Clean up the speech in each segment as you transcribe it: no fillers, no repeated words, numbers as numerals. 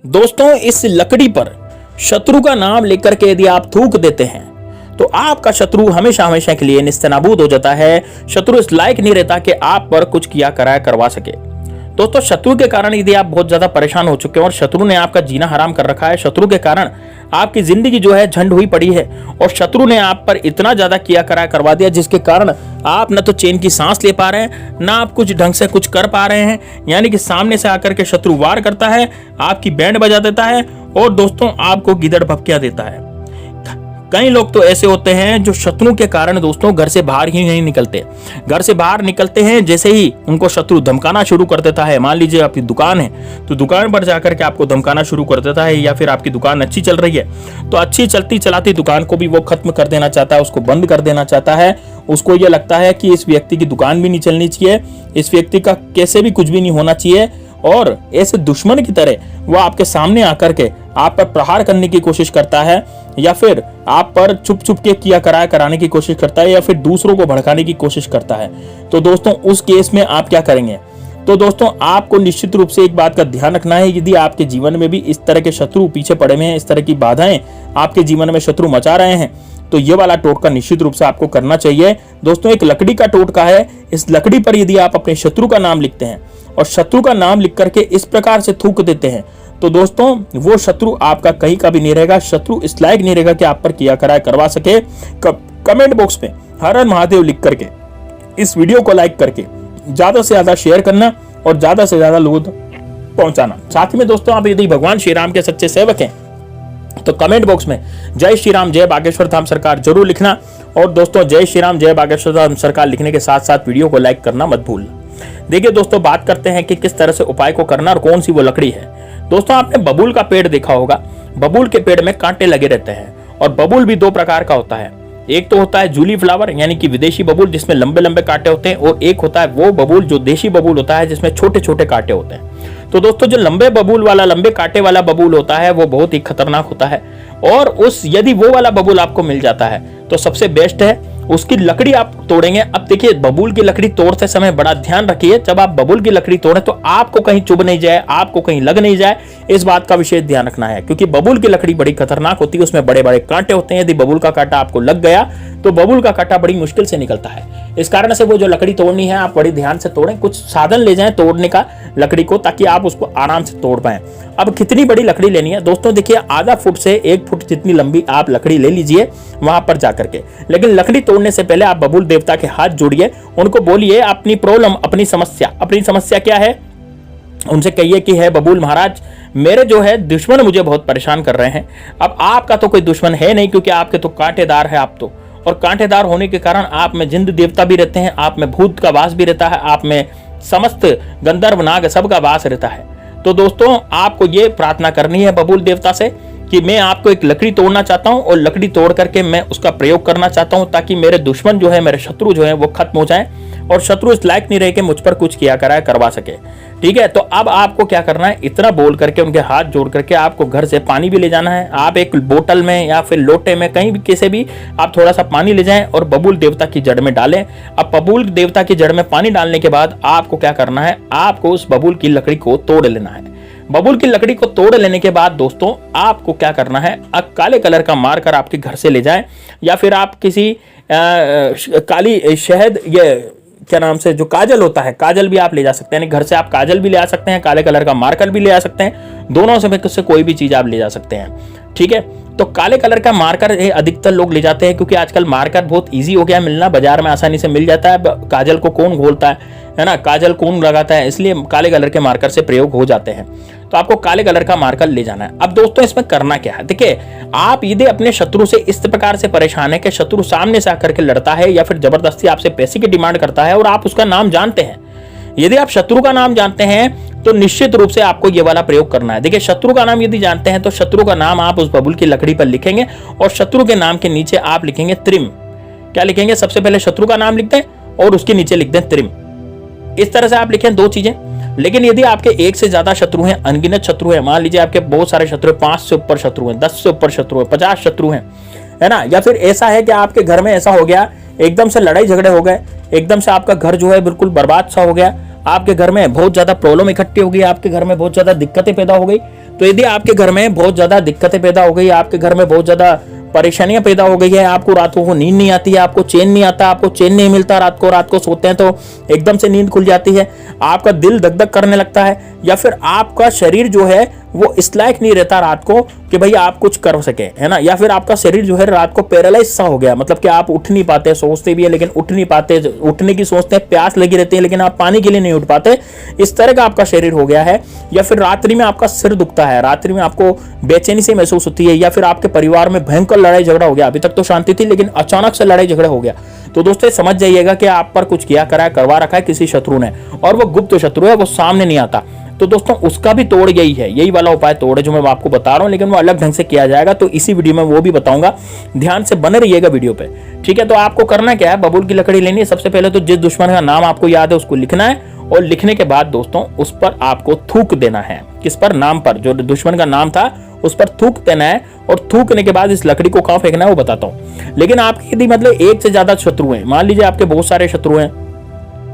दोस्तों इस लकड़ी पर शत्रु का नाम लेकर के यदि आप थूक देते हैं तो आपका शत्रु हमेशा हमेशा के लिए निस्तेनाबूद हो जाता है। शत्रु इस लायक नहीं रहता कि आप पर कुछ किया कराया करवा सके। दोस्तों शत्रु के कारण यदि आप बहुत ज्यादा परेशान हो चुके हैं और शत्रु ने आपका जीना हराम कर रखा है, शत्रु के कारण आपकी जिंदगी जो है झंड हुई पड़ी है और शत्रु ने आप पर इतना ज्यादा किया कराया करवा दिया जिसके कारण आप न तो चैन की सांस ले पा रहे हैं, ना आप कुछ ढंग से कुछ कर पा रहे हैं। यानी कि सामने से आकर के शत्रु वार करता है, आपकी बैंड बजा देता है और दोस्तों आपको गिदड़ भपकिया देता है। कई लोग तो ऐसे होते हैं जो शत्रु के कारण दोस्तों घर से बाहर ही नहीं निकलते। घर से बाहर निकलते हैं जैसे ही उनको शत्रु धमकाना शुरू कर देता है। मान लीजिए आपकी दुकान है तो दुकान पर जाकर के आपको धमकाना शुरू कर देता है, या फिर आपकी दुकान अच्छी चल रही है तो अच्छी चलती चलाती दुकान को भी वो खत्म कर देना चाहता है, उसको बंद कर देना चाहता है। उसको ये लगता है कि इस व्यक्ति की दुकान भी नहीं चलनी चाहिए, इस व्यक्ति का कैसे भी कुछ भी नहीं होना चाहिए, और ऐसे दुश्मन की तरह वो आपके सामने आकर के आप पर प्रहार करने की कोशिश करता है, या फिर आप पर चुप चुप के किया कराया कराने की कोशिश करता है, या फिर दूसरों को भड़काने की कोशिश करता है। तो दोस्तों उस केस में आप क्या करेंगे? तो दोस्तों आपको निश्चित रूप से एक बात का ध्यान रखना है, यदि आपके जीवन में भी इस तरह के शत्रु पीछे पड़े हुए हैं, इस तरह की बाधाएं आपके जीवन में शत्रु मचा रहे हैं, तो ये वाला टोटका निश्चित रूप से आपको करना चाहिए। दोस्तों एक लकड़ी का टोटका है, इस लकड़ी पर यदि आप अपने शत्रु का नाम लिखते हैं और शत्रु का नाम लिख करके इस प्रकार से थूक देते हैं तो दोस्तों वो शत्रु आपका कहीं का भी नहीं रहेगा। शत्रु इस लायक नहीं रहेगा कि आप पर किया कराया करवा सके। कमेंट बॉक्स में हर हर महादेव लिख करके इस वीडियो को लाइक करके ज्यादा से ज्यादा शेयर करना और ज्यादा से ज्यादा लोगों तक पहुंचाना। साथ ही में दोस्तों आप यदि भगवान श्री राम के सच्चे सेवक हैं तो कमेंट बॉक्स में जय श्री राम जय बागेश्वर धाम सरकार जरूर लिखना। और दोस्तों जय श्री राम जय बागेश्वर धाम सरकार लिखने के साथ साथ वीडियो को लाइक करना मत भूलना। देखिए दोस्तों बात करते हैं कि किस तरह से उपाय को करना और कौन सी वो लकड़ी है। दोस्तों आपने बबूल का पेड़ देखा होगा, बबूल के पेड़ में कांटे लगे रहते हैं और बबूल भी दो प्रकार का होता है। एक तो होता है जूली फ्लावर यानी कि विदेशी बबूल जिसमें लंबे लंबे कांटे होते हैं, और एक होता है वो बबूल जो देशी बबूल होता है जिसमें छोटे छोटे कांटे होते हैं। तो दोस्तों जो लंबे बबूल वाला लंबे कांटे वाला बबूल होता है वो बहुत ही खतरनाक होता है, और यदि वो वाला बबूल आपको मिल जाता है तो सबसे बेस्ट है उसकी लकड़ी आप तोड़ेंगे। अब देखिए बबूल की लकड़ी तोड़ते समय बड़ा ध्यान रखिए, जब आप बबूल की लकड़ी तोड़ें तो आपको कहीं चुभ नहीं जाए, आपको कहीं लग नहीं जाए, इस बात का विशेष ध्यान रखना है। क्योंकि बबूल की लकड़ी बड़ी खतरनाक होती है, उसमें बड़े बड़े कांटे होते हैं। यदि बबूल का कांटा आपको लग गया तो बबूल का कांटा बड़ी मुश्किल से निकलता है। इस कारण से वो जो लकड़ी तोड़नी है आप बड़ी ध्यान से तोड़ें, कुछ साधन ले जाएं तोड़ने का लकड़ी को, ताकि आप उसको आराम से तोड़ पाएं। अब कितनी बड़ी लकड़ी लेनी है दोस्तों? देखिए आधा फुट से 1 फुट जितनी लंबी आप लकड़ी ले लीजिए वहां पर जाकर के। लेकिन लकड़ी तोड़ने से पहले आप बबूल देवता के हाथ जोड़िए, उनको बोलिए अपनी प्रॉब्लम, अपनी समस्या क्या है उनसे कहिए कि है बबूल महाराज मेरे जो है दुश्मन मुझे बहुत परेशान कर रहे हैं। अब आपका तो कोई दुश्मन है नहीं, क्योंकि आपके तो कांटेदार है आप तो, और कांटेदार होने के कारण आप में जिंद देवता भी रहते हैं, आप में भूत का वास भी रहता है, आप में समस्त गंधर्व नाग सब का वास रहता है। तो दोस्तों आपको ये प्रार्थना करनी है बबूल देवता से कि मैं आपको एक लकड़ी तोड़ना चाहता हूं और लकड़ी तोड़ करके मैं उसका प्रयोग करना चाहता हूं, ताकि मेरे दुश्मन जो है, मेरे शत्रु जो है वो खत्म हो जाए और शत्रु इस लायक नहीं रहे कि मुझ पर कुछ किया कराया करवा सके। ठीक है, तो अब आपको क्या करना है, इतना बोल करके उनके हाथ जोड़ करके आपको घर से पानी भी ले जाना है। आप एक बोतल में या फिर लोटे में कहीं भी कैसे भी आप थोड़ा सा पानी ले जाएं और बबूल देवता की जड़ में डालें। अब बबूल देवता की जड़ में पानी डालने के बाद आपको क्या करना है, आपको उस बबूल की लकड़ी को तोड़ लेना है। बबूल की लकड़ी को तोड़ लेने के बाद दोस्तों आपको क्या करना है, काले कलर का मार्कर आपके घर से ले जाएं, या फिर आप किसी काली शहद, ये क्या नाम से जो काजल होता है, काजल भी आप ले जा सकते हैं। घर से आप काजल भी ले आ सकते हैं, काले कलर का मार्कर भी ले आ सकते हैं, दोनों से कोई भी चीज आप ले जा सकते हैं। ठीक है, तो काले कलर का मार्कर अधिकतर लोग ले जाते हैं, क्योंकि आजकल मार्कर बहुत इजी हो गया मिलना, बाजार में आसानी से मिल जाता है। काजल को कौन घोलता है ना, काजल कौन लगाता है, इसलिए काले कलर के मार्कर से प्रयोग हो जाते हैं। तो आपको काले कलर का मार्कर ले जाना है। अब दोस्तों इसमें करना क्या है, देखिए आप यदि अपने शत्रु से इस प्रकार से परेशान है कि शत्रु सामने से आकर के लड़ता है या फिर जबरदस्ती आपसे पैसे की डिमांड करता है और आप उसका नाम जानते हैं, यदि आप शत्रु का नाम जानते हैं तो निश्चित रूप से आपको ये वाला प्रयोग करना है। देखिए शत्रु का नाम यदि जानते हैं तो शत्रु का नाम आप उस बबूल की लकड़ी पर लिखेंगे और शत्रु के नाम के नीचे आप लिखेंगे त्रिम। क्या लिखेंगे, सबसे पहले शत्रु का नाम लिखते हैं और उसके नीचे लिख दें त्रिम। इस तरह से आप लिखें 2 चीजें। लेकिन यदि आपके 1 से ज्यादा शत्रु हैं, अनगिनत शत्रु हैं, मान लीजिए आपके बहुत सारे शत्रु हैं, 5 से ऊपर शत्रु हैं, 10 से ऊपर शत्रु हैं, 50 शत्रु हैं, है ना, या फिर ऐसा है कि आपके घर में ऐसा हो गया एकदम से लड़ाई झगड़े हो गए, एकदम से आपका घर जो है बिल्कुल बर्बाद सा हो गया, आपके घर में बहुत ज्यादा प्रॉब्लम इकट्ठी हो गई, आपके घर में बहुत ज्यादा दिक्कतें पैदा हो गई, तो यदि आपके घर में बहुत ज्यादा दिक्कतें पैदा हो गई, आपके घर में बहुत ज्यादा परेशानियां पैदा हो गई है, आपको रातों को नींद नहीं आती है, आपको चैन नहीं आता, आपको चैन नहीं मिलता रात को सोते हैं तो एकदम से नींद खुल जाती है, आपका दिल धक धक करने लगता है, या फिर आपका शरीर जो है वो इस लायक नहीं रहता रात को कि भाई आप कुछ कर सके, है ना, या फिर आपका शरीर जो है रात को पैरालाइज सा हो गया, मतलब कि आप उठ नहीं पाते, सोचते भी है लेकिन उठ नहीं पाते, उठने की सोचते हैं, प्यास लगी रहती है लेकिन आप पानी के लिए नहीं उठ पाते, इस तरह का आपका शरीर हो गया है। या फिर रात्रि में आपका सिर दुखता है, रात्रि में आपको बेचैनी से महसूस होती है, या फिर आपके परिवार में भयंकर लड़ाई झगड़ा हो गया, अभी तक तो शांति थी लेकिन अचानक से लड़ाई झगड़ा हो गया, तो दोस्तों समझ जाइएगा कि आप पर कुछ किया करा करवा रखा है किसी शत्रु ने, और वो गुप्त शत्रु है, वो सामने नहीं आता। तो दोस्तों उसका भी तोड़ यही है, यही वाला उपाय तोड़ है जो मैं आपको बता रहा हूं, लेकिन वो अलग ढंग से किया जाएगा, तो इसी वीडियो में वो भी बताऊंगा, ध्यान से बने रहिएगा वीडियो पे, ठीक है। तो आपको करना क्या है, बबूल की लकड़ी लेनी है। सबसे पहले तो जिस दुश्मन का नाम आपको याद है उसको लिखना है, और लिखने के बाद दोस्तों उस पर आपको थूक देना है। किस पर? नाम पर, जो दुश्मन का नाम था उस पर थूक देना है, और थूकने के बाद इस लकड़ी को कहां फेंकना है वो बताता हूं। लेकिन आपके यदि मतलब एक से ज्यादा शत्रु हैं, मान लीजिए आपके बहुत सारे शत्रु हैं,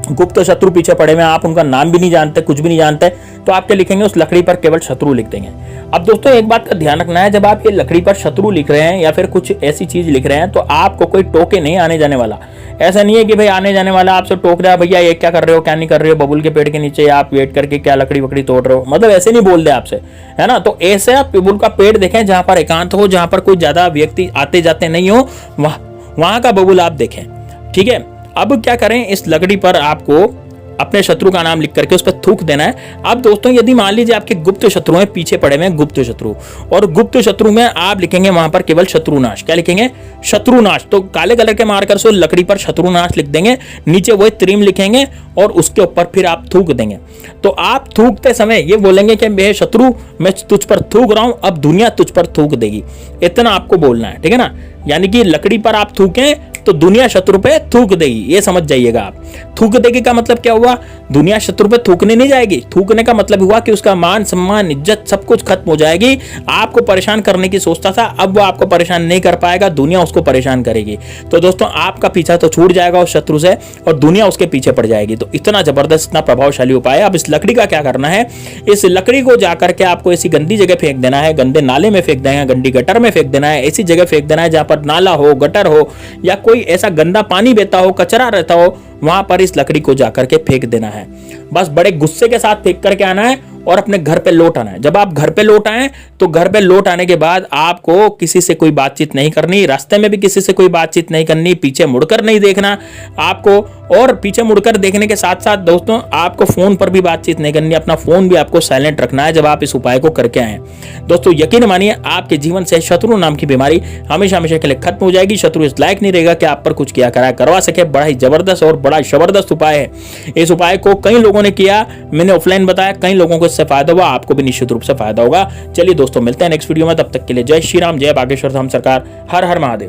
गुप्त शत्रु पीछे पड़े हुए हैं, आप उनका नाम भी नहीं जानते, कुछ भी नहीं जानते, तो आप क्या लिखेंगे, उस लकड़ी पर केवल शत्रु लिख देंगे। अब दोस्तों एक बात का ध्यान रखना है, जब आप ये लकड़ी पर शत्रु लिख रहे हैं या फिर कुछ ऐसी चीज लिख रहे हैं तो आपको कोई टोके नहीं आने जाने वाला। ऐसा नहीं है कि भाई आने जाने वाला आपसे टोक रहा है, भैया ये क्या कर रहे हो, क्या नहीं कर रहे हो, बबूल के पेड़ के नीचे आप वेट करके क्या लकड़ी वकड़ी तोड़ रहे हो, मतलब ऐसे नहीं बोल दे आपसे, है ना। तो ऐसे आप बबूल का पेड़ देखें जहां पर एकांत हो, जहां पर कोई ज्यादा व्यक्ति आते जाते नहीं हो, वहां का बबूल आप देखें, ठीक है। अब क्या करें, इस लकड़ी पर आपको अपने शत्रु का नाम लिख करके उस पर थूक देना है। अब दोस्तों यदि मान लीजिए आपके गुप्त शत्रु हैं, पीछे पड़े हुए हैं गुप्त शत्रु, और गुप्त शत्रु में आप लिखेंगे वहां पर केवल शत्रुनाश। क्या लिखेंगे? शत्रुनाश। तो काले कलर के मार्कर से लकड़ी पर शत्रुनाश लिख देंगे, नीचे वही त्रिम लिखेंगे और उसके ऊपर फिर आप थूक देंगे। तो आप थूकते समय ये बोलेंगे कि मेरे शत्रु मैं तुझ पर थूक रहा हूं, अब दुनिया तुझ पर थूक देगी, इतना आपको बोलना है, ठीक है ना। यानी कि लकड़ी पर आप थूकें तो दुनिया शत्रु पे थूक देगी, ये समझ जाइएगा आप। थूक देगी का मतलब क्या हुआ? दुनिया शत्रु पे थूकने नहीं जाएगी, थूकने का मतलब हुआ कि उसका मान सम्मान इज्जत सब कुछ खत्म हो जाएगी। आपको परेशान करने की सोचता था, अब वो आपको परेशान नहीं कर पाएगा, दुनिया उसको परेशान करेगी। तो दोस्तों आपका पीछा तो छूट जाएगा उस शत्रु से और दुनिया उसके पीछे पड़ जाएगी। तो इतना जबरदस्त, इतना प्रभावशाली उपाय है। अब इस लकड़ी का क्या करना है, इस लकड़ी को जाकर के आपको ऐसी गंदी जगह फेंक देना है, गंदे नाले में फेंक देना है, गंदी गटर में फेंक देना है, ऐसी जगह फेंक देना है जहां पर नाला हो, गटर हो, या कोई ऐसा गंदा पानी बहता हो, कचरा रहता हो, वहां पर इस लकड़ी को जाकर के फेंक देना है। बस बड़े गुस्से के साथ फेंक करके आना है और अपने घर पे लौट आना है। जब आप घर पे लौट आए तो घर पे लौट आने के बाद आपको किसी से कोई बातचीत नहीं करनी, रास्ते में भी किसी से कोई बातचीत नहीं करनी, पीछे मुड़कर नहीं देखना आपको, और पीछे मुड़कर देखने के साथ साथ दोस्तों आपको फोन पर भी बातचीत नहीं करनी, अपना फोन भी आपको साइलेंट रखना है जब आप इस उपाय को करके आए। दोस्तों यकीन मानिए आपके जीवन से शत्रु नाम की बीमारी हमेशा हमेशा के लिए खत्म हो जाएगी। शत्रु इस लायक नहीं रहेगा कि आप पर कुछ किया करा करवा सके। बड़ा ही जबरदस्त और बड़ा जबरदस्त उपाय है। इस उपाय को कई लोगों ने किया, मैंने ऑफलाइन बताया, कई लोगों को इससे फायदा हुआ, आपको भी निश्चित रूप से फायदा होगा। चलिए दोस्तों मिलते हैं नेक्स्ट वीडियो में, तब तक के लिए जय श्री राम, जय बागेश्वर धाम सरकार, हर हर महादेव।